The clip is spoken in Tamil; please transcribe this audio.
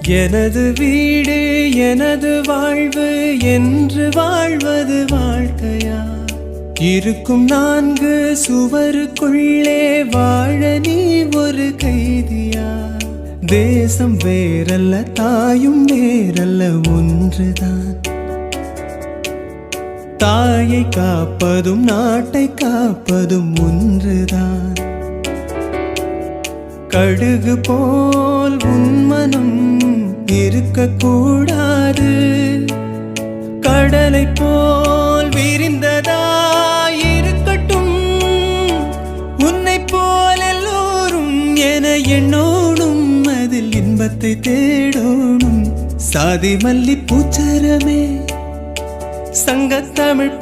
எனது வீடு எனது வாழ்வு என்று வாழ்வது வாழ்க்கையா? இருக்கும் 4 சுவருக்குள்ளே வாழ நீ ஒரு கைதியா? தேசம் வேறல்ல தாயும் வேறல்ல ஒன்றுதான். தாயை காப்பதும் நாட்டை காப்பதும் ஒன்றுதான். கடுகு போல் உன்மனம் இருக்கக்கூடாது. கடலை போல் விரிந்ததாயிருக்கட்டும். உன்னை போல் எல்லோரும் என எண்ணோடும், அதில் இன்பத்தை தேடோடும். சாதி மல்லி பூச்சரமே சங்கத்தமிழ்